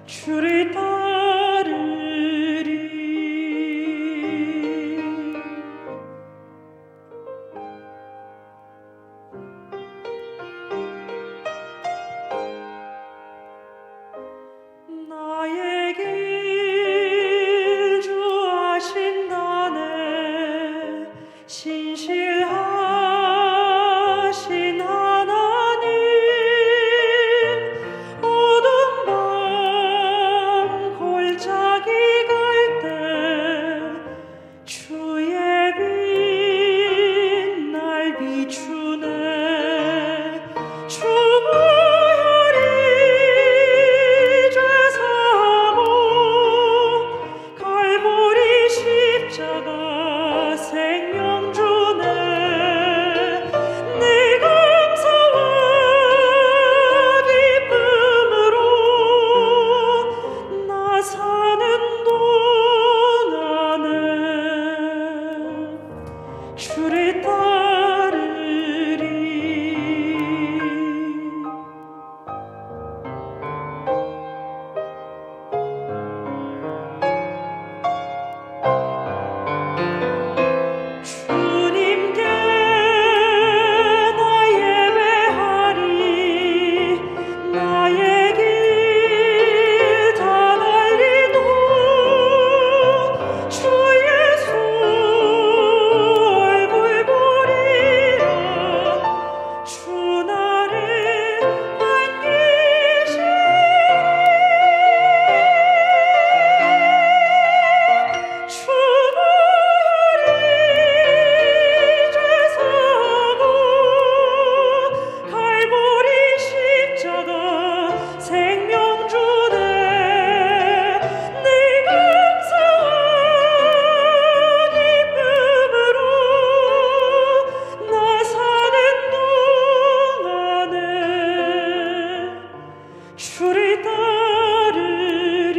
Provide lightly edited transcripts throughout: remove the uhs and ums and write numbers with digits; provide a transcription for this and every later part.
주를 따르리. 나의 길 주 아신다네. 신실하신 하나님, 어둠 밤 골짜기 갈 때 주의 빛 날 비추네. 주보혈이 죄 사고 갈보리 십자가 생명 주네. 내 감사와 기쁨으로 나 사는 동안에 주를 따르리. 주님께 나 예배하리. 나의 길 다 달리도 주 예수 얼굴 보리라. 주 나를 반기시리. 주보혈이 죄 사고 갈보리 십자가 생명 주네. 내 감사와 기쁨으로 나 사는 동안에 주를 따르리.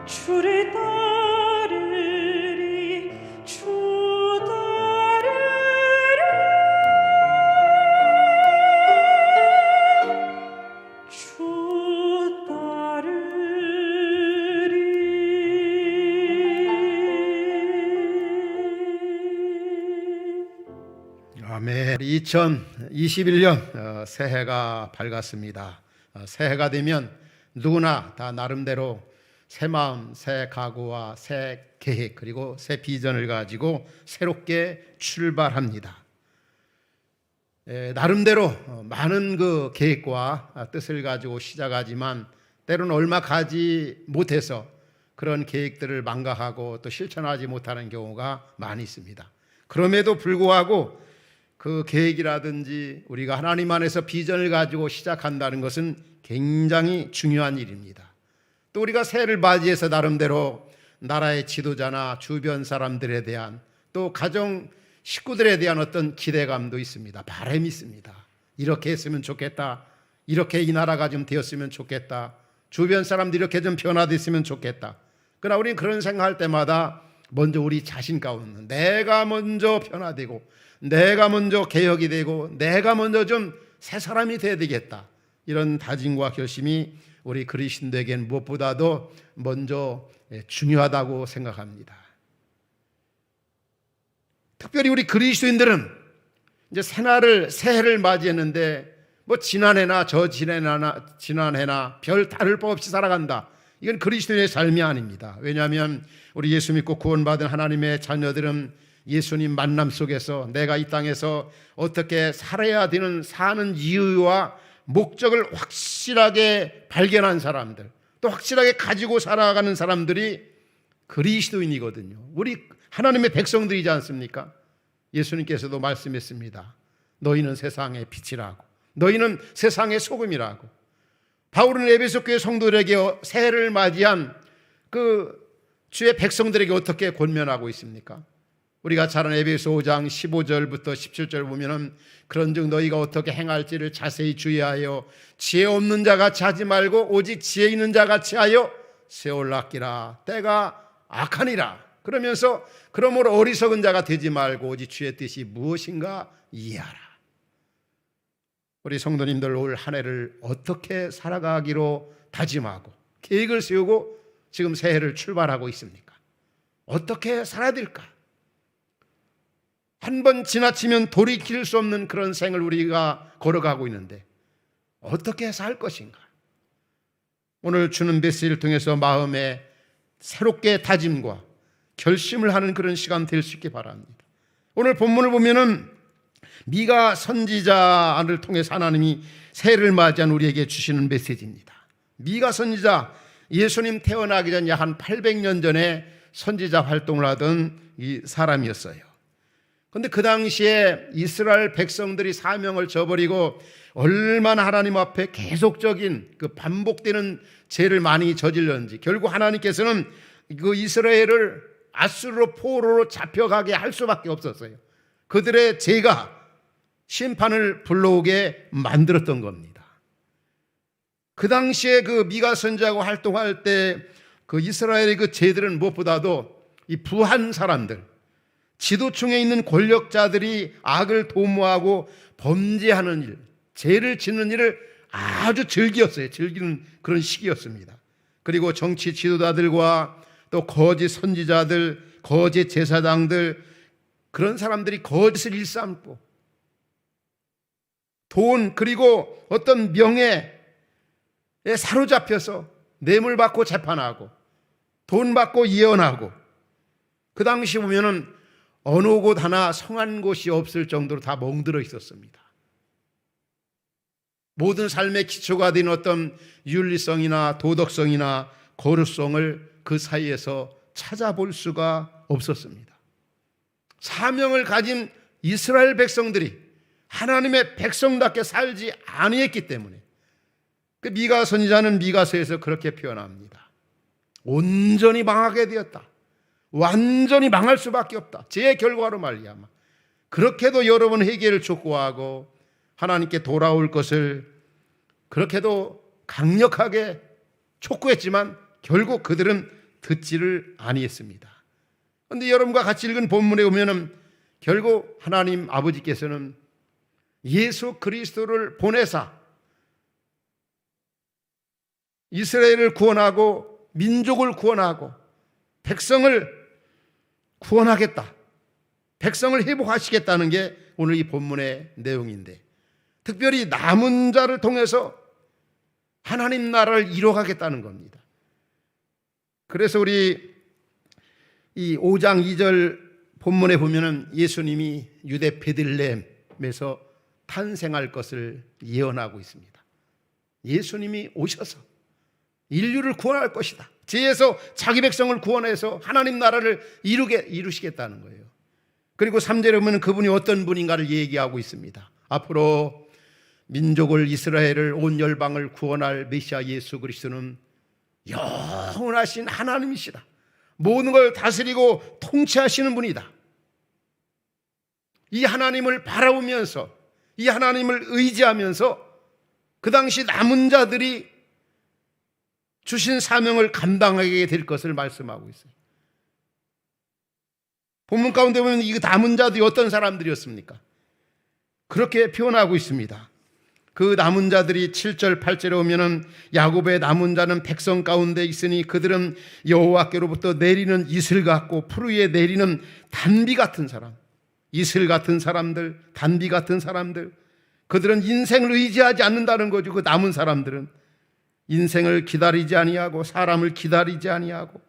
주를 따르리. 주 따르리. 주 따르리. 아멘. 2021년 새해가 밝았습니다. 새해가 되면 누구나 다 나름대로 새 마음, 새 각오와 새 계획, 그리고 새 비전을 가지고 새롭게 출발합니다. 나름대로 많은 그 계획과 뜻을 가지고 시작하지만 때로는 얼마 가지 못해서 그런 계획들을 망각하고 또 실천하지 못하는 경우가 많이 있습니다. 그럼에도 불구하고 그 계획이라든지 우리가 하나님 안에서 비전을 가지고 시작한다는 것은 굉장히 중요한 일입니다. 또 우리가 새해를 맞이해서 나름대로 나라의 지도자나 주변 사람들에 대한 또 가정 식구들에 대한 어떤 기대감도 있습니다. 바람이 있습니다. 이렇게 했으면 좋겠다. 이렇게 이 나라가 좀 되었으면 좋겠다. 주변 사람들이 이렇게 좀 변화됐으면 좋겠다. 그러나 우리는 그런 생각할 때마다 먼저 우리 자신 가운데 내가 먼저 변화되고 내가 먼저 개혁이 되고 내가 먼저 좀 새 사람이 돼야 되겠다. 이런 다짐과 결심이 우리 그리스도인들에게는 무엇보다도 먼저 중요하다고 생각합니다. 특별히 우리 그리스도인들은 이제 새해를 맞이했는데 뭐 지난해나 지난해나 별 다를 바 없이 살아간다. 이건 그리스도인의 삶이 아닙니다. 왜냐하면 우리 예수 믿고 구원받은 하나님의 자녀들은 예수님 만남 속에서 내가 이 땅에서 어떻게 살아야 되는 사는 이유와 목적을 확실하게 발견한 사람들, 또 확실하게 가지고 살아가는 사람들이 그리스도인이거든요. 우리 하나님의 백성들이지 않습니까? 예수님께서도 말씀했습니다. 너희는 세상의 빛이라고, 너희는 세상의 소금이라고. 바울은 에베소 교회 성도들에게 새해를 맞이한 그 주의 백성들에게 어떻게 권면하고 있습니까? 우리가 잘 아는 에베소 5장 15절부터 17절 보면은 그런즉 너희가 어떻게 행할지를 자세히 주의하여 지혜 없는 자 같이 하지 말고 오직 지혜 있는 자 같이 하여 세월 낚기라. 때가 악하니라. 그러면서 그러므로 어리석은 자가 되지 말고 오직 주의 뜻이 무엇인가 이해하라. 우리 성도님들 올 한 해를 어떻게 살아가기로 다짐하고 계획을 세우고 지금 새해를 출발하고 있습니까? 어떻게 살아야 될까? 한 번 지나치면 돌이킬 수 없는 그런 생을 우리가 걸어가고 있는데 어떻게 살 것인가? 오늘 주는 메시지를 통해서 마음에 새롭게 다짐과 결심을 하는 그런 시간 될 수 있기 바랍니다. 오늘 본문을 보면은 미가 선지자를 통해서 하나님이 새해를 맞이한 우리에게 주시는 메시지입니다. 미가 선지자, 예수님 태어나기 전 약 한 800년 전에 선지자 활동을 하던 이 사람이었어요. 그런데 그 당시에 이스라엘 백성들이 사명을 저버리고 얼마나 하나님 앞에 계속적인 그 반복되는 죄를 많이 저질렀는지 결국 하나님께서는 그 이스라엘을 아수르 포로로 잡혀가게 할 수밖에 없었어요. 그들의 죄가 심판을 불러오게 만들었던 겁니다. 그 당시에 그 미가 선지자가 활동할 때 그 이스라엘의 그 죄들은 무엇보다도 이 부한 사람들, 지도층에 있는 권력자들이 악을 도모하고 범죄하는 일, 죄를 짓는 일을 아주 즐겼어요. 즐기는 그런 시기였습니다. 그리고 정치 지도자들과 또 거짓 선지자들, 거짓 제사장들, 그런 사람들이 거짓을 일삼고 돈 그리고 어떤 명예에 사로잡혀서 뇌물 받고 재판하고 돈 받고 예언하고, 그 당시 보면은 어느 곳 하나 성한 곳이 없을 정도로 다 멍들어 있었습니다. 모든 삶의 기초가 된 어떤 윤리성이나 도덕성이나 거룩성을 그 사이에서 찾아볼 수가 없었습니다. 사명을 가진 이스라엘 백성들이 하나님의 백성답게 살지 아니했기 때문에 그 미가 선지자는 미가서에서 그렇게 표현합니다. 온전히 망하게 되었다. 완전히 망할 수밖에 없다. 제 결과로 말미암아. 그렇게도 여러 번 회개를 촉구하고 하나님께 돌아올 것을 그렇게도 강력하게 촉구했지만 결국 그들은 듣지를 아니했습니다. 그런데 여러분과 같이 읽은 본문에 보면은 결국 하나님 아버지께서는 예수 그리스도를 보내사 이스라엘을 구원하고 민족을 구원하고 백성을 구원하겠다, 백성을 회복하시겠다는 게 오늘 이 본문의 내용인데, 특별히 남은 자를 통해서 하나님 나라를 이뤄가겠다는 겁니다. 그래서 우리 이 5장 2절 본문에 보면은 예수님이 유대 베들레헴에서 탄생할 것을 예언하고 있습니다. 예수님이 오셔서 인류를 구원할 것이다. 죄에서 자기 백성을 구원해서 하나님 나라를 이루시겠다는 거예요. 그리고 3절에 보면 그분이 어떤 분인가를 얘기하고 있습니다. 앞으로 민족을, 이스라엘을, 온 열방을 구원할 메시아 예수 그리스도는 영원하신 하나님이시다. 모든 걸 다스리고 통치하시는 분이다. 이 하나님을 바라보면서, 이 하나님을 의지하면서 그 당시 남은 자들이 주신 사명을 감당하게 될 것을 말씀하고 있어요. 본문 가운데 보면 이 남은 자들이 어떤 사람들이었습니까? 그렇게 표현하고 있습니다. 그 남은 자들이 7절 8절에 오면은 야곱의 남은 자는 백성 가운데 있으니 그들은 여호와께로부터 내리는 이슬 같고 풀 위에 내리는 단비 같은 사람, 이슬 같은 사람들, 단비 같은 사람들, 그들은 인생을 의지하지 않는다는 거죠. 그 남은 사람들은 인생을 기다리지 아니하고 사람을 기다리지 아니하고,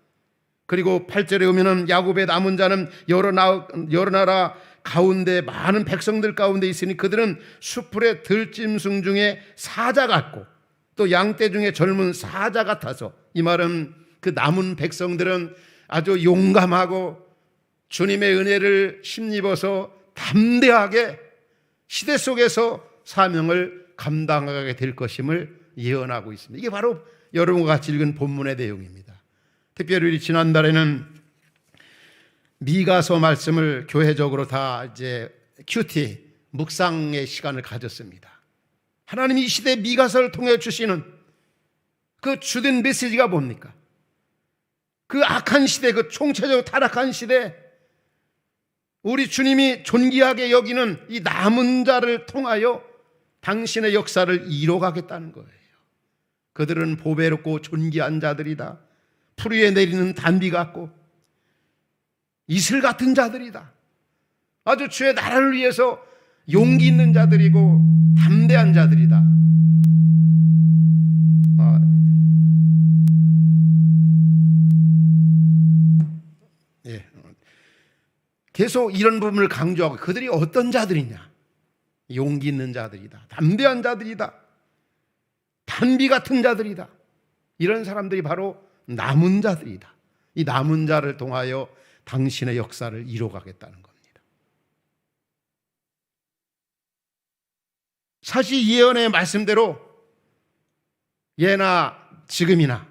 그리고 8절에 오면은 야곱의 남은 자는 여러 나라 가운데 많은 백성들 가운데 있으니 그들은 수풀의 들짐승 중에 사자 같고 또 양떼 중에 젊은 사자 같아서, 이 말은 그 남은 백성들은 아주 용감하고 주님의 은혜를 힘입어서 담대하게 시대 속에서 사명을 감당하게 될 것임을 예언하고 있습니다. 이게 바로 여러분과 같이 읽은 본문의 내용입니다. 특별히 우리 지난달에는 미가서 말씀을 교회적으로 다 이제 큐티 묵상의 시간을 가졌습니다. 하나님이 이 시대 미가서를 통해 주시는 그 주된 메시지가 뭡니까? 그 악한 시대, 그 총체적으로 타락한 시대, 우리 주님이 존귀하게 여기는 이 남은 자를 통하여 당신의 역사를 이뤄가겠다는 거예요. 그들은 보배롭고 존귀한 자들이다. 풀 위에 내리는 단비 같고 이슬 같은 자들이다. 아주 주의 나라를 위해서 용기 있는 자들이고 담대한 자들이다. 계속 이런 부분을 강조하고 그들이 어떤 자들이냐? 용기 있는 자들이다. 담대한 자들이다. 단비 같은 자들이다. 이런 사람들이 바로 남은 자들이다. 이 남은 자를 통하여 당신의 역사를 이뤄가겠다는 겁니다. 사실 예언의 말씀대로 예나 지금이나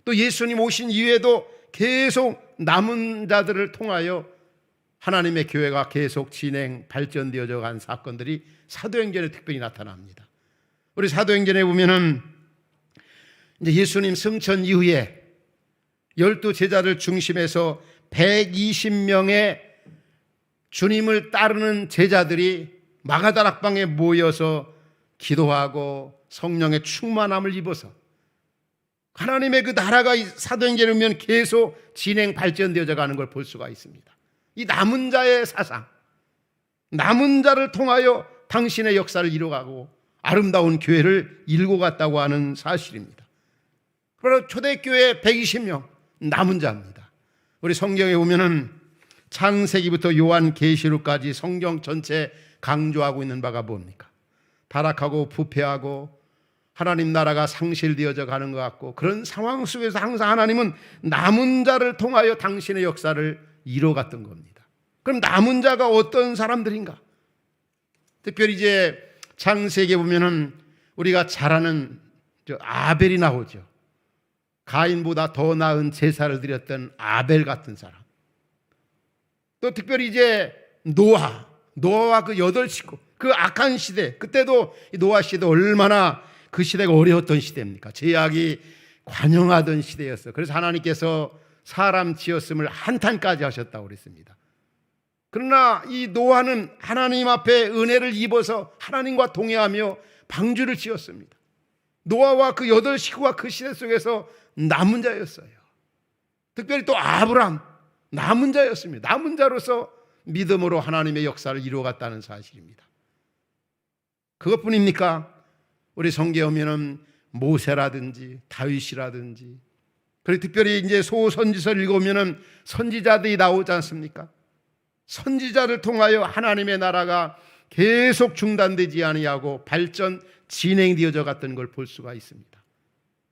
또 예수님 오신 이후에도 계속 남은 자들을 통하여 하나님의 교회가 계속 진행, 발전되어져 간 사건들이 사도행전에 특별히 나타납니다. 우리 사도행전에 보면은 이제 예수님 승천 이후에 12 제자를 중심해서 120명의 주님을 따르는 제자들이 마가다락방에 모여서 기도하고 성령의 충만함을 입어서 하나님의 그 나라가 사도행전에 보면 계속 진행, 발전되어져 가는 걸 볼 수가 있습니다. 이 남은 자의 사상, 남은 자를 통하여 당신의 역사를 이뤄가고 아름다운 교회를 일궈 갔다고 하는 사실입니다. 바로 초대교회 120명 남은 자입니다. 우리 성경에 보면은 창세기부터 요한계시록까지 성경 전체 강조하고 있는 바가 뭡니까? 타락하고 부패하고 하나님 나라가 상실되어져 가는 것 같고 그런 상황 속에서 항상 하나님은 남은 자를 통하여 당신의 역사를 이뤄갔던 겁니다. 그럼 남은 자가 어떤 사람들인가? 특별히 이제 창세기에 보면은 우리가 잘 아는 아벨이 나오죠. 가인보다 더 나은 제사를 드렸던 아벨 같은 사람. 또 특별히 이제 노아와 그 8식구, 그 악한 시대, 그때도 노아 시대 얼마나 그 시대가 어려웠던 시대입니까? 죄악이 관영하던 시대였어요. 그래서 하나님께서 사람 지었음을 한탄까지 하셨다고 그랬습니다. 그러나 이 노아는 하나님 앞에 은혜를 입어서 하나님과 동행하며 방주를 지었습니다. 노아와 그 8식구가 그 시대 속에서 남은 자였어요. 특별히 또 아브람 남은 자였습니다. 남은 자로서 믿음으로 하나님의 역사를 이루어갔다는 사실입니다. 그것뿐입니까? 우리 성경에 보면은 모세라든지 다윗이라든지 그리고 특별히 이제 소선지서를 읽으면은 선지자들이 나오지 않습니까? 선지자를 통하여 하나님의 나라가 계속 중단되지 아니하고 발전 진행되어져 갔던 걸 볼 수가 있습니다.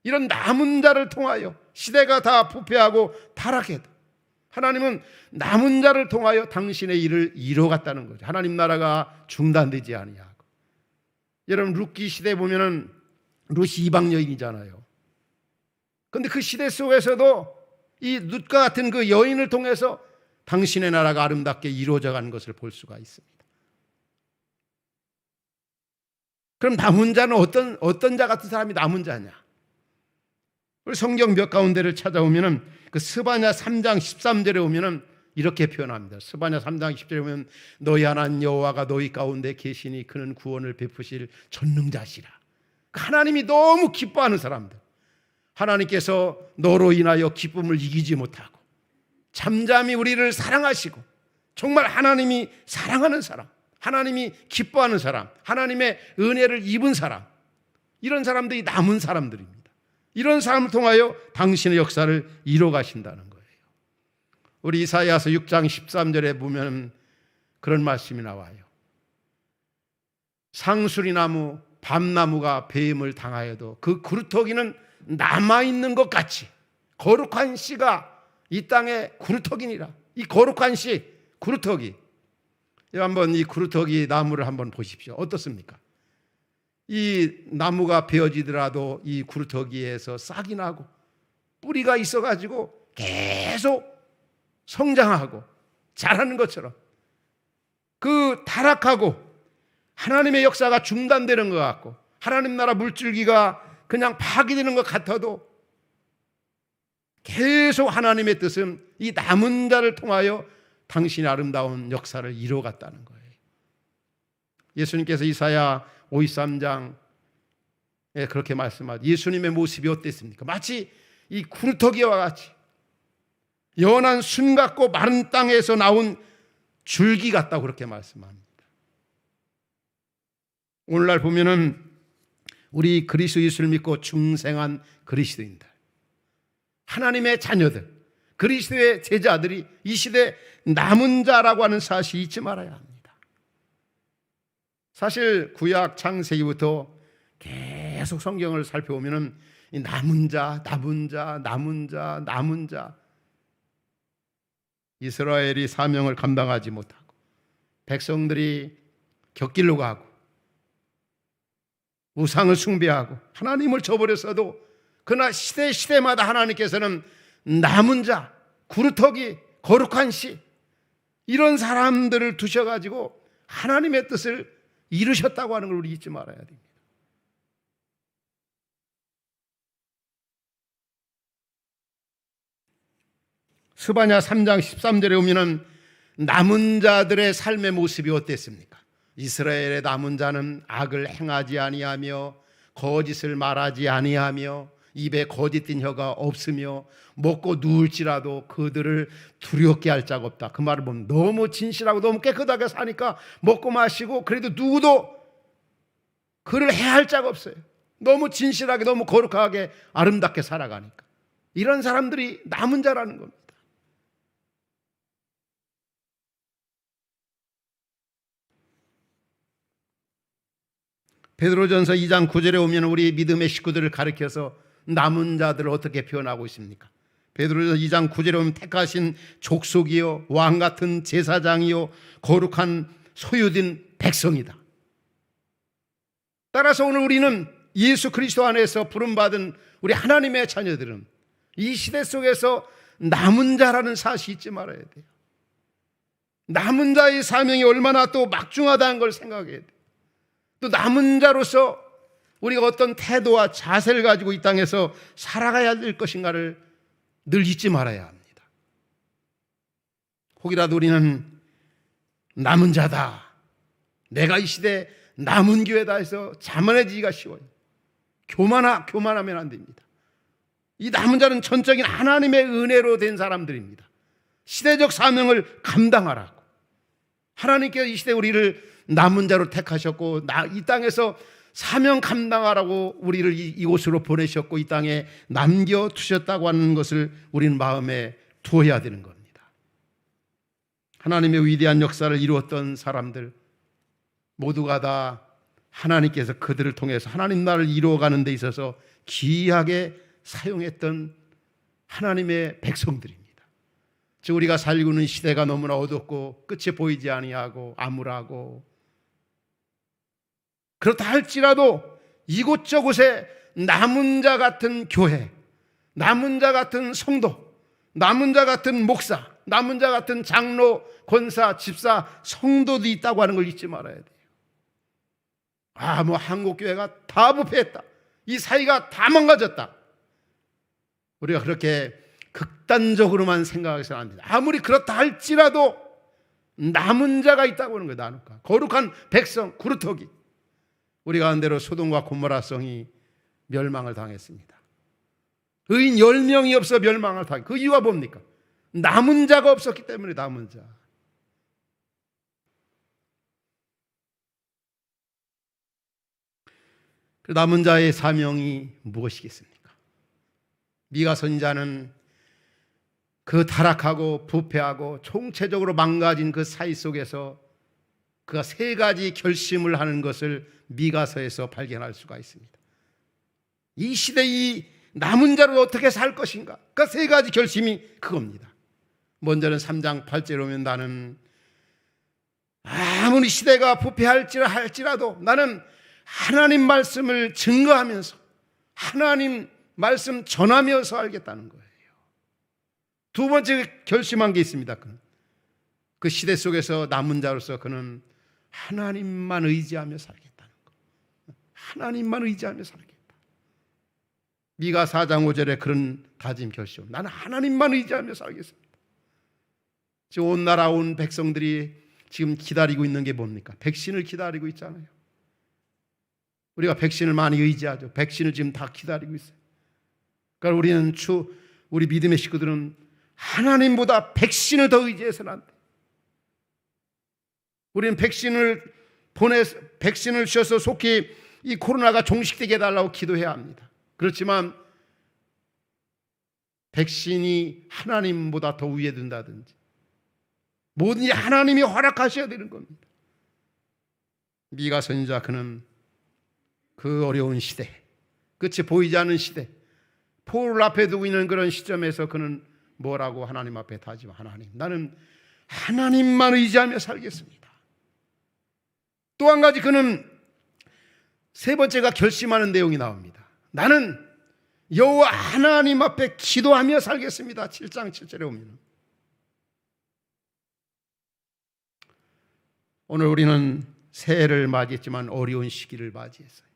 이런 남은 자를 통하여 시대가 다 부패하고 타락해도 하나님은 남은 자를 통하여 당신의 일을 이뤄갔다는 거죠. 하나님 나라가 중단되지 아니하고. 여러분 룻기 시대 보면은 룻이 이방 여인이잖아요. 그런데 그 시대 속에서도 이 룻과 같은 그 여인을 통해서 당신의 나라가 아름답게 이루어져 가는 것을 볼 수가 있습니다. 그럼 남은 자는 어떤 자 같은 사람이 남은 자냐? 우리 성경 몇 가운데를 찾아오면은 그 스바냐 3장 13절에 오면은 이렇게 표현합니다. 스바냐 3장 10절에 보면 너희 하나님 여호와가 너희 가운데 계시니 그는 구원을 베푸실 전능자시라. 하나님이 너무 기뻐하는 사람들. 하나님께서 너로 인하여 기쁨을 이기지 못하고 잠잠히 우리를 사랑하시고 정말 하나님이 사랑하는 사람, 하나님이 기뻐하는 사람, 하나님의 은혜를 입은 사람, 이런 사람들이 남은 사람들입니다. 이런 사람을 통하여 당신의 역사를 이뤄 가신다는 거예요. 우리 이사야서 6장 13절에 보면 그런 말씀이 나와요. 상수리나무, 밤나무가 배임을 당하여도 그 구루터기는 남아있는 것 같이 거룩한 씨가 이 땅에 구루터기니라. 이 거룩한 씨, 구루터기. 한번 이 구루터기 나무를 한번 보십시오. 어떻습니까? 이 나무가 베어지더라도 이 구루터기에서 싹이 나고 뿌리가 있어가지고 계속 성장하고 자라는 것처럼 그 타락하고 하나님의 역사가 중단되는 것 같고 하나님 나라 물줄기가 그냥 파괴되는 것 같아도 계속 하나님의 뜻은 이 남은 자를 통하여 당신의 아름다운 역사를 이루어갔다는 거예요. 예수님께서 이사야 53장 그렇게 말씀하죠. 예수님의 모습이 어땠습니까? 마치 이 구루터기와 같이 연한 순 같고 마른 땅에서 나온 줄기 같다고 그렇게 말씀합니다. 오늘날 보면은 우리 그리스도 예수를 믿고 중생한 그리스도인들, 하나님의 자녀들, 그리스도의 제자들이 이 시대 남은 자라고 하는 사실을 잊지 말아야 합니다. 사실 구약 창세기부터 계속 성경을 살펴보면은 이 남은 자, 이스라엘이 사명을 감당하지 못하고 백성들이 곁길로 가고 우상을 숭배하고 하나님을 저버렸어도 그러나 시대마다 하나님께서는 남은 자, 구루터기, 거룩한 씨 이런 사람들을 두셔가지고 하나님의 뜻을 이루셨다고 하는 걸 우리 잊지 말아야 됩니다. 스바냐 3장 13절에 보면 남은 자들의 삶의 모습이 어땠습니까? 이스라엘의 남은 자는 악을 행하지 아니하며 거짓을 말하지 아니하며 입에 거짓된 혀가 없으며 먹고 누울지라도 그들을 두렵게 할 자가 없다. 그 말을 보면 너무 진실하고 너무 깨끗하게 사니까 먹고 마시고 그래도 누구도 그를 해할 자가 없어요. 너무 진실하게 너무 거룩하게 아름답게 살아가니까 이런 사람들이 남은 자라는 겁니다. 베드로전서 2장 9절에 오면 우리 믿음의 식구들을 가리켜서 남은 자들을 어떻게 표현하고 있습니까? 베드로전서 2장 9절에 보면 택하신 족속이요 왕 같은 제사장이요 거룩한 소유된 백성이다. 따라서 오늘 우리는 예수 그리스도 안에서 부름받은 우리 하나님의 자녀들은 이 시대 속에서 남은 자라는 사실을 잊지 말아야 돼요. 남은 자의 사명이 얼마나 또 막중하다는 걸 생각해야 돼요. 또 남은 자로서 우리가 어떤 태도와 자세를 가지고 이 땅에서 살아가야 될 것인가를 늘 잊지 말아야 합니다. 혹이라도 우리는 남은 자다, 내가 이 시대 남은 교회다 해서 자만해지기가 쉬워요. 교만하면 안 됩니다. 이 남은 자는 전적인 하나님의 은혜로 된 사람들입니다. 시대적 사명을 감당하라고 하나님께서 이 시대 우리를 남은 자로 택하셨고 이 땅에서 사명 감당하라고 우리를 이곳으로 보내셨고 이 땅에 남겨두셨다고 하는 것을 우리는 마음에 두어야 되는 겁니다. 하나님의 위대한 역사를 이루었던 사람들 모두가 다 하나님께서 그들을 통해서 하나님 나라를 이루어가는 데 있어서 귀하게 사용했던 하나님의 백성들입니다. 즉 우리가 살고 있는 시대가 너무나 어둡고 끝이 보이지 아니하고 암울하고 그렇다 할지라도 이곳저곳에 남은 자 같은 교회, 남은 자 같은 성도, 남은 자 같은 목사, 남은 자 같은 장로, 권사, 집사, 성도도 있다고 하는 걸 잊지 말아야 돼요. 한국교회가 다 부패했다, 이 사회가 다 망가졌다, 우리가 그렇게 극단적으로만 생각해서는 안 됩니다. 아무리 그렇다 할지라도 남은 자가 있다고 하는 거예요. 나누까 거룩한 백성, 구루터기. 우리 가운데로 소돔과 고모라 성이 멸망을 당했습니다. 의인 10명이 없어 멸망을 당했습니다. 그 이유가 뭡니까? 남은 자가 없었기 때문에. 남은 자. 그 남은 자의 사명이 무엇이겠습니까? 미가 선지자는 그 타락하고 부패하고 총체적으로 망가진 그 사회 속에서 그가 3가지 결심을 하는 것을 미가서에서 발견할 수가 있습니다. 이 시대 이 남은 자로 어떻게 살 것인가? 그 3가지 결심이 그겁니다. 먼저는 3장 8절에 오면 나는 아무리 시대가 부패할지라도 나는 하나님 말씀을 증거하면서 하나님 말씀 전하면서 알겠다는 거예요. 두 번째 결심한 게 있습니다. 그 시대 속에서 남은 자로서 그는 하나님만 의지하며 살겠다는 거. 하나님만 의지하며 살겠다. 미가 4장 5절에 그런 다짐 결심. 나는 하나님만 의지하며 살겠습니다. 지금 온 나라 온 백성들이 지금 기다리고 있는 게 뭡니까? 백신을 기다리고 있잖아요. 우리가 백신을 많이 의지하죠. 백신을 지금 다 기다리고 있어요. 그러니까 우리 믿음의 식구들은 하나님보다 백신을 더 의지해서는 안 돼. 우리는 백신을 주셔서 속히 이 코로나가 종식되게 해달라고 기도해야 합니다. 그렇지만 백신이 하나님보다 더 위에 둔다든지 뭐든지 하나님이 허락하셔야 되는 겁니다. 미가 선지자 그는 그 어려운 시대, 끝이 보이지 않는 시대, 포를 앞에 두고 있는 그런 시점에서 그는 뭐라고 하나님 앞에 다짐, 하나님, 나는 하나님만 의지하며 살겠습니다. 또 한 가지 그는 세 번째가 결심하는 내용이 나옵니다. 나는 여호와 하나님 앞에 기도하며 살겠습니다. 7장 7절에 보면 오늘 우리는 새해를 맞이했지만 어려운 시기를 맞이했어요.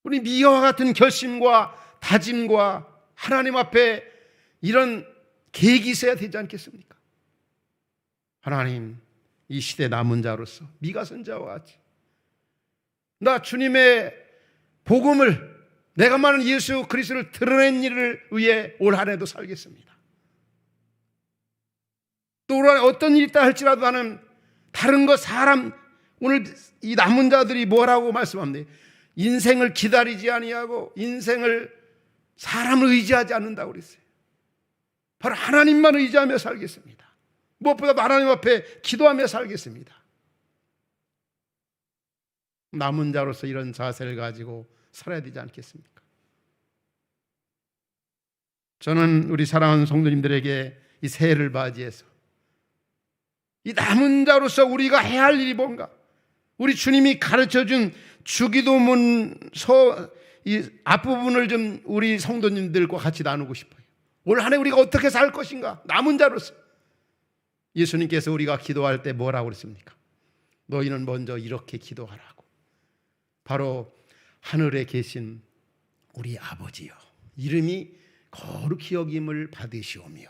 우리 미아와 같은 결심과 다짐과 하나님 앞에 이런 계획이 있어야 되지 않겠습니까? 하나님, 이 시대 남은 자로서 미가 선지자와 같이 나 주님의 복음을, 내가 말하는 예수 그리스도를 드러낸 일을 위해 올 한 해도 살겠습니다. 또 올 한 해 어떤 일이 있다 할지라도 나는 다른 거 사람, 오늘 이 남은 자들이 뭐라고 말씀합니다. 인생을 기다리지 아니하고 인생을 사람을 의지하지 않는다고 그랬어요. 바로 하나님만 의지하며 살겠습니다. 무엇보다 하나님 앞에 기도하며 살겠습니다. 남은 자로서 이런 자세를 가지고 살아야 되지 않겠습니까? 저는 우리 사랑하는 성도님들에게 이 새해를 맞이해서 이 남은 자로서 우리가 해야 할 일이 뭔가, 우리 주님이 가르쳐준 주기도문서 이 앞부분을 좀 우리 성도님들과 같이 나누고 싶어요. 올 한 해 우리가 어떻게 살 것인가, 남은 자로서. 예수님께서 우리가 기도할 때 뭐라고 그랬습니까? 너희는 먼저 이렇게 기도하라고. 바로 하늘에 계신 우리 아버지여, 이름이 거룩히 여김을 받으시오며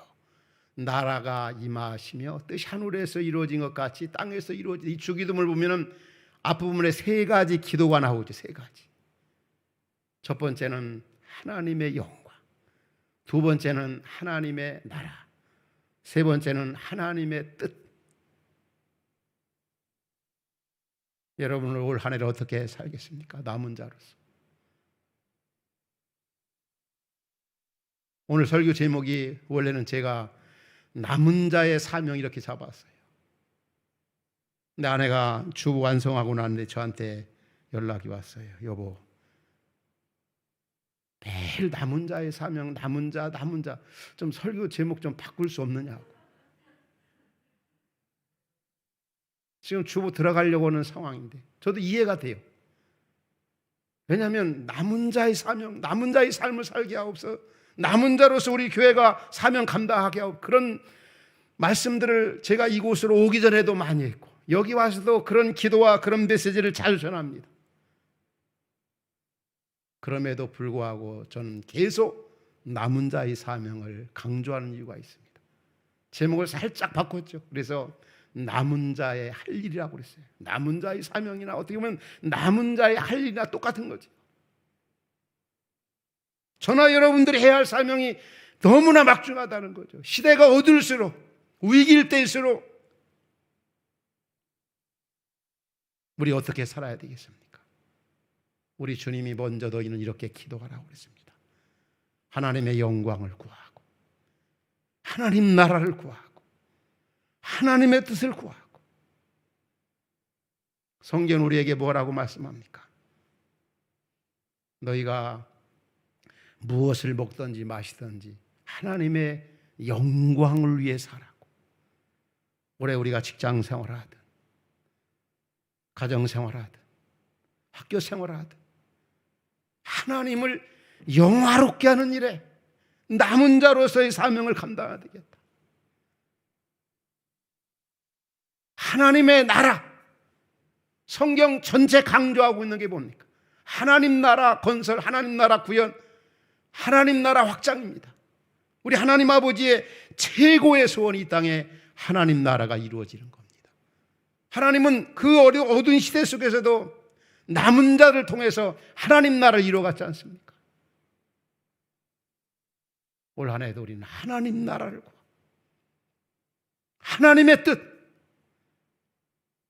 나라가 임하시며 뜻이 하늘에서 이루어진 것 같이 땅에서 이루어진, 이 주기도문을 보면은 앞부분에 세 가지 기도가 나오죠. 세 가지. 첫 번째는 하나님의 영광, 두 번째는 하나님의 나라, 세 번째는 하나님의 뜻. 여러분은 올 한 해를 어떻게 살겠습니까? 남은 자로서. 오늘 설교 제목이 원래는 제가 남은 자의 사명 이렇게 잡았어요. 근데 아내가 주부 완성하고 났는데 저한테 연락이 왔어요. 여보, 매일 남은 자의 사명, 남은 자 좀 설교 제목 좀 바꿀 수 없느냐고. 지금 주부 들어가려고 하는 상황인데 저도 이해가 돼요. 왜냐하면 남은 자의 사명, 남은 자의 삶을 살게 하옵소서, 남은 자로서 우리 교회가 사명 감당하게 하옵소서. 그런 말씀들을 제가 이곳으로 오기 전에도 많이 했고 여기 와서도 그런 기도와 그런 메시지를 자주 전합니다. 그럼에도 불구하고 저는 계속 남은 자의 사명을 강조하는 이유가 있습니다. 제목을 살짝 바꿨죠. 그래서 남은 자의 할 일이라고 그랬어요. 남은 자의 사명이나 어떻게 보면 남은 자의 할 일이나 똑같은 거죠. 저나 여러분들이 해야 할 사명이 너무나 막중하다는 거죠. 시대가 어두울수록, 위기일 때일수록 우리 어떻게 살아야 되겠습니까? 우리 주님이 먼저 너희는 이렇게 기도하라고 그랬습니다. 하나님의 영광을 구하고 하나님 나라를 구하고 하나님의 뜻을 구하고. 성경 우리에게 뭐라고 말씀합니까? 너희가 무엇을 먹든지 마시든지 하나님의 영광을 위해 살라고. 올해 우리가 직장 생활을 하든 가정 생활을 하든 학교 생활을 하든 하나님을 영화롭게 하는 일에 남은 자로서의 사명을 감당해야 되겠다. 하나님의 나라, 성경 전체 강조하고 있는 게 뭡니까? 하나님 나라 건설, 하나님 나라 구현, 하나님 나라 확장입니다. 우리 하나님 아버지의 최고의 소원이 이 땅에 하나님 나라가 이루어지는 겁니다. 하나님은 그 어두운 시대 속에서도 남은 자를 통해서 하나님 나라를 이루어갔지 않습니까? 올 한 해도 우리는 하나님 나라를 구하고 하나님의 뜻,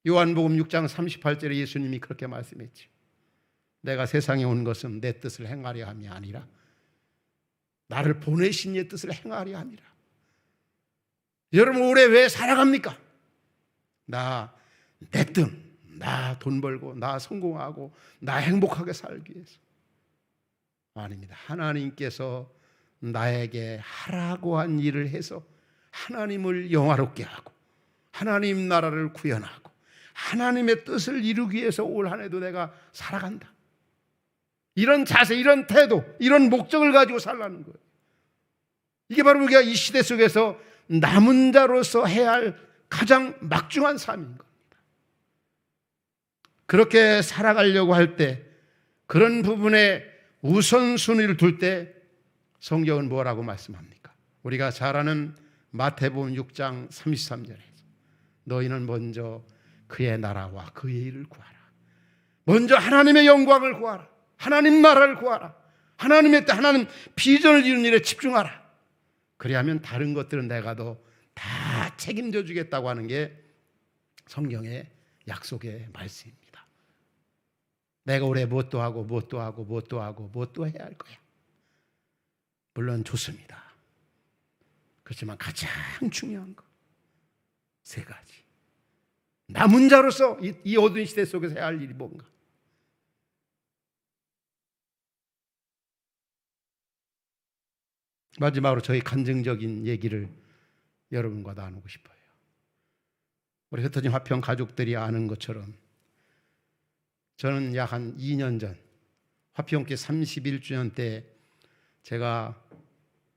요한복음 6장 38절에 예수님이 그렇게 말씀했죠. 내가 세상에 온 것은 내 뜻을 행하려 함이 아니라 나를 보내신 이의 뜻을 행하려 함이라. 여러분 올해 왜 살아갑니까? 내 뜻, 나 돈 벌고 나 성공하고 나 행복하게 살기 위해서. 아닙니다. 하나님께서 나에게 하라고 한 일을 해서 하나님을 영화롭게 하고 하나님 나라를 구현하고 하나님의 뜻을 이루기 위해서 올 한 해도 내가 살아간다. 이런 자세, 이런 태도, 이런 목적을 가지고 살라는 거예요. 이게 바로 우리가 이 시대 속에서 남은 자로서 해야 할 가장 막중한 삶인 겁니다. 그렇게 살아가려고 할 때, 그런 부분에 우선순위를 둘 때 성경은 뭐라고 말씀합니까? 우리가 잘 아는 마태복음 6장 33절에 너희는 먼저 그의 나라와 그의 일을 구하라. 먼저 하나님의 영광을 구하라. 하나님 나라를 구하라. 하나님의 뜻, 하나님 비전을 이루는 일에 집중하라. 그리하면 다른 것들은 내가 다 책임져 주겠다고 하는 게 성경의 약속의 말씀입니다. 내가 올해 무엇도 하고 무엇도 하고 무엇도 하고 무엇도 해야 할 거야. 물론 좋습니다. 그렇지만 가장 중요한 거 세 가지. 남은 자로서 이 어두운 시대 속에서 해야 할 일이 뭔가. 마지막으로 저희 간증적인 얘기를 여러분과 나누고 싶어요. 우리 흩어진 화평 가족들이 아는 것처럼 저는 약 한 2년 전 화평교회 31주년 때 제가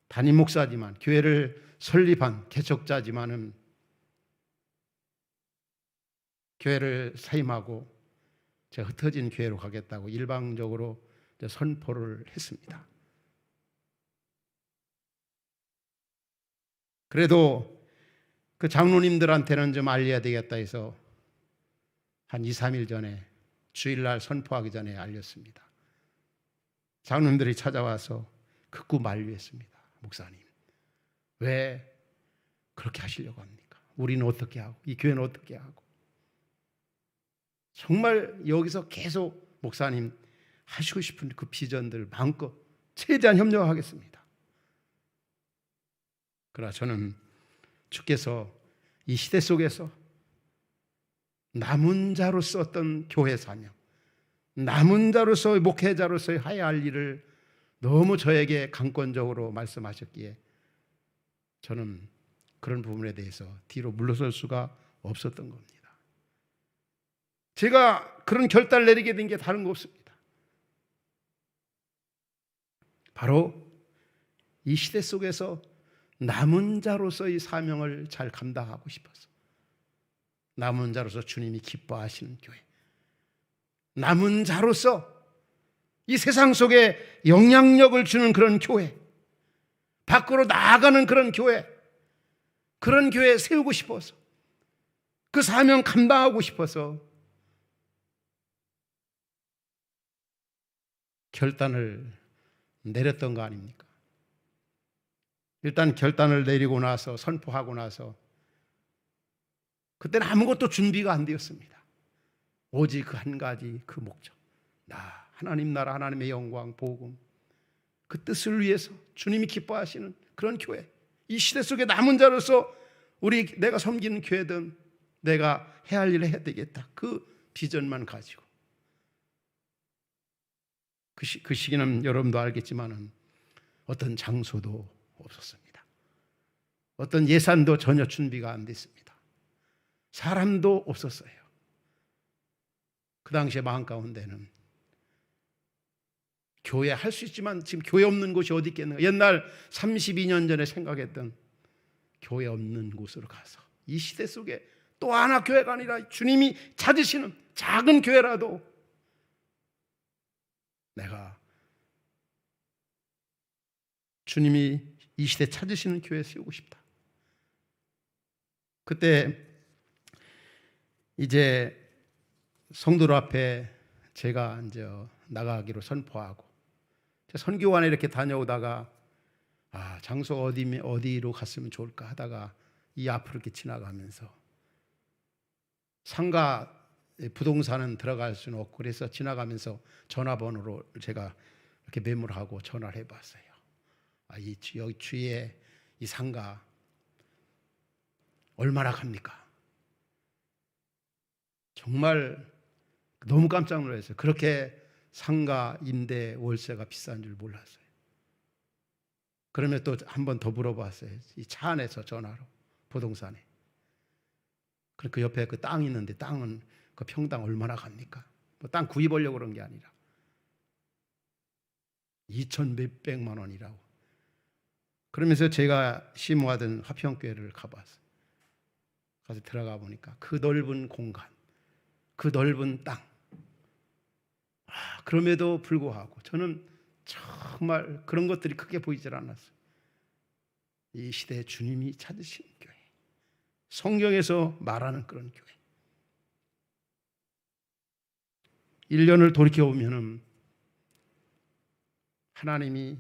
담임 목사지만 교회를 설립한 개척자지만은 교회를 사임하고 제가 흩어진 교회로 가겠다고 일방적으로 선포를 했습니다. 그래도 그 장로님들한테는 좀 알려야 되겠다 해서 한 2, 3일 전에 주일날 선포하기 전에 알렸습니다. 장로님들이 찾아와서 극구 만류했습니다. 목사님, 왜 그렇게 하시려고 합니까? 우리는 어떻게 하고 이 교회는 어떻게 하고. 정말 여기서 계속 목사님 하시고 싶은 그 비전들 마음껏 최대한 협력하겠습니다. 그러나 저는 주께서 이 시대 속에서 남은 자로서 어떤 교회 사명, 남은 자로서 목회자로서 해야 할 일을 너무 저에게 강권적으로 말씀하셨기에 저는 그런 부분에 대해서 뒤로 물러설 수가 없었던 겁니다. 제가 그런 결단을 내리게 된 게 다른 거 없습니다. 바로 이 시대 속에서 남은 자로서의 사명을 잘 감당하고 싶어서, 남은 자로서 주님이 기뻐하시는 교회, 남은 자로서 이 세상 속에 영향력을 주는 그런 교회, 밖으로 나아가는 그런 교회 세우고 싶어서, 그 사명 감당하고 싶어서 결단을 내렸던 거 아닙니까? 일단 결단을 내리고 나서, 선포하고 나서 그때는 아무것도 준비가 안 되었습니다. 오직 그 한 가지, 그 목적, 나 하나님 나라, 하나님의 영광, 복음, 그 뜻을 위해서 주님이 기뻐하시는 그런 교회, 이 시대 속에 남은 자로서 내가 섬기는 교회든 내가 해야 할 일을 해야 되겠다, 그 비전만 가지고. 그 시기는 여러분도 알겠지만은 어떤 장소도 없었습니다. 어떤 예산도 전혀 준비가 안 됐습니다. 사람도 없었어요. 그 당시에 마음 가운데는 교회 할 수 있지만 지금 교회 없는 곳이 어디 있겠는가. 옛날 32년 전에 생각했던 교회 없는 곳으로 가서 이 시대 속에 또 하나 교회가 아니라 주님이 찾으시는 작은 교회라도 내가 주님이 이 시대 찾으시는 교회 세우고 싶다. 그때 이제 성도들 앞에 제가 이제 나가기로 선포하고, 선교관에 이렇게 다녀오다가 장소 어디로 갔으면 좋을까 하다가 이 앞으로 이렇게 지나가면서 상가 부동산은 들어갈 수는 없고, 그래서 지나가면서 전화번호로 제가 이렇게 메모하고 전화를 해봤어요. 여기 주위에 이 상가 얼마나 갑니까? 정말 너무 깜짝 놀랐어요. 그렇게 상가 임대 월세가 비싼 줄 몰랐어요. 그러면 또 한 번 더 물어봤어요. 이 차 안에서 전화로, 부동산에. 그 옆에 그 땅이 있는데 땅은 그 평당 얼마나 갑니까? 뭐 땅 구입하려고 그런 게 아니라 2천 몇백만 원이라고. 그러면서 제가 심호하던 화평교회를 가봤어요. 가서 들어가 보니까 그 넓은 공간, 그 넓은 땅. 그럼에도 불구하고 저는 정말 그런 것들이 크게 보이질 않았어요. 이 시대에 주님이 찾으신 교회, 성경에서 말하는 그런 교회. 1년을 돌이켜보면 하나님이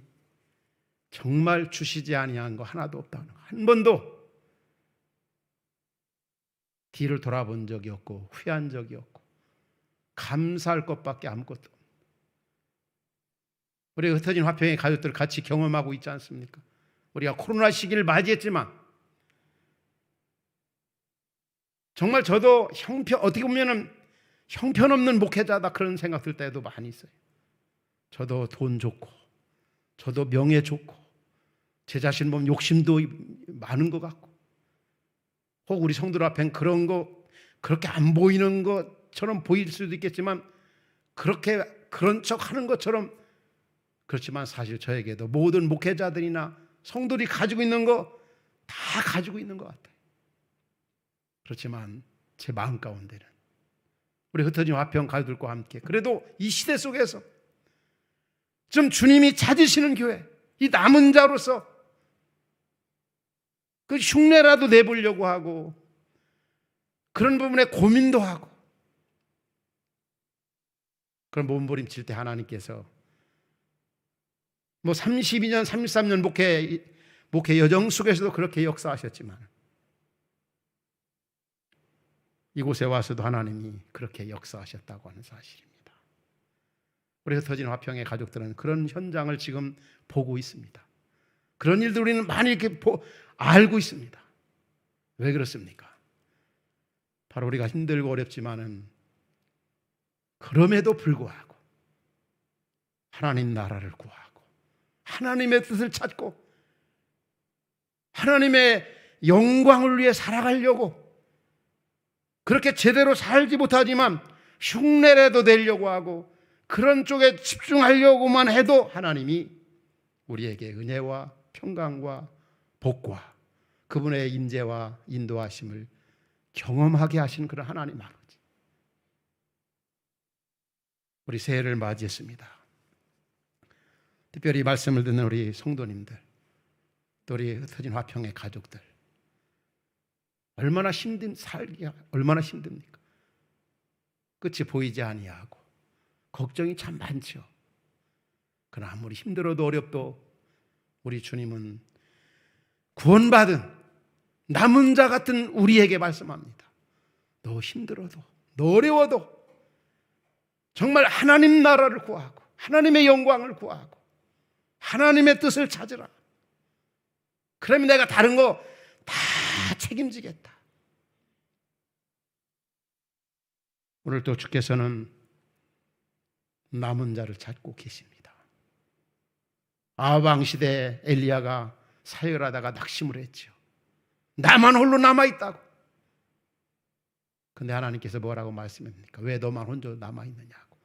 정말 주시지 아니한 거 하나도 없다는 거, 한 번도 뒤를 돌아본 적이 없고 후회한 적이 없고 감사할 것밖에 아무것도 없는, 우리가 흩어진 화평의 가족들 같이 경험하고 있지 않습니까? 우리가 코로나 시기를 맞이했지만 정말 저도 어떻게 보면 형편없는 목회자다 그런 생각 들 때도 많이 있어요. 저도 돈 좋고 저도 명예 좋고 제 자신 보면 욕심도 많은 것 같고, 혹 우리 성도들 앞엔 그런 거 그렇게 안 보이는 것처럼 보일 수도 있겠지만, 그렇게 그런 척 하는 것처럼, 그렇지만 사실 저에게도 모든 목회자들이나 성도들이 가지고 있는 거 다 가지고 있는 것 같아요. 그렇지만 제 마음 가운데는 우리 흩어진 화평 가족들과 함께 그래도 이 시대 속에서 좀 주님이 찾으시는 교회, 이 남은 자로서 그 흉내라도 내보려고 하고, 그런 부분에 고민도 하고, 그런 몸부림칠 때 하나님께서 32년, 33년 목회 여정 속에서도 그렇게 역사하셨지만, 이곳에 와서도 하나님이 그렇게 역사하셨다고 하는 사실입니다. 우리 흩어진 화평의 가족들은 그런 현장을 지금 보고 있습니다. 그런 일들 우리는 많이 이렇게 알고 있습니다. 왜 그렇습니까? 바로 우리가 힘들고 어렵지만은 그럼에도 불구하고 하나님 나라를 구하고 하나님의 뜻을 찾고 하나님의 영광을 위해 살아가려고, 그렇게 제대로 살지 못하지만 흉내라도 내려고 하고 그런 쪽에 집중하려고만 해도 하나님이 우리에게 은혜와 평강과 복과 그분의 임재와 인도하심을 경험하게 하신 그런 하나님 아버지, 우리 새해를 맞이했습니다. 특별히 말씀을 듣는 우리 성도님들, 또 우리 흩어진 화평의 가족들, 얼마나 살기가 얼마나 힘듭니까? 끝이 보이지 아니하고 걱정이 참 많죠. 그러나 아무리 힘들어도 어렵도 우리 주님은 구원받은 남은 자 같은 우리에게 말씀합니다. 너 힘들어도, 너 어려워도 정말 하나님 나라를 구하고 하나님의 영광을 구하고 하나님의 뜻을 찾으라. 그러면 내가 다른 거 다 책임지겠다. 오늘 또 주께서는 남은 자를 찾고 계십니다. 아방 시대 엘리야가 사역하다가 낙심을 했죠. 나만 홀로 남아있다고. 근데 하나님께서 뭐라고 말씀합니까? 왜 너만 혼자 남아있느냐고.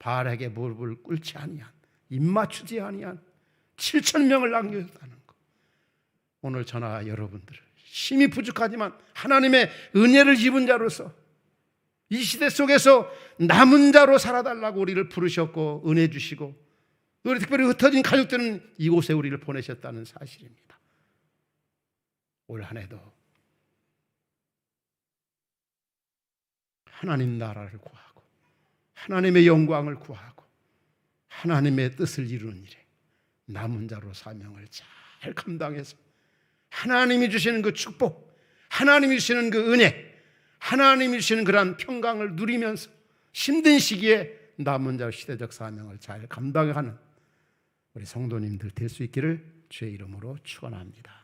바알에게 무릎을 꿇지 아니한, 입맞추지 아니한 7,000명을 남겨줬다는 거. 오늘 저나 여러분들을 힘이 부족하지만 하나님의 은혜를 입은 자로서 이 시대 속에서 남은 자로 살아달라고 우리를 부르셨고 은혜 주시고, 우리 특별히 흩어진 가족들은 이곳에 우리를 보내셨다는 사실입니다. 올 한 해도 하나님 나라를 구하고 하나님의 영광을 구하고 하나님의 뜻을 이루는 일에 남은 자로 사명을 잘 감당해서 하나님이 주시는 그 축복, 하나님이 주시는 그 은혜, 하나님이 주시는 그러한 평강을 누리면서 힘든 시기에 남은 자 시대적 사명을 잘 감당하는 우리 성도님들 될 수 있기를 주의 이름으로 축원합니다.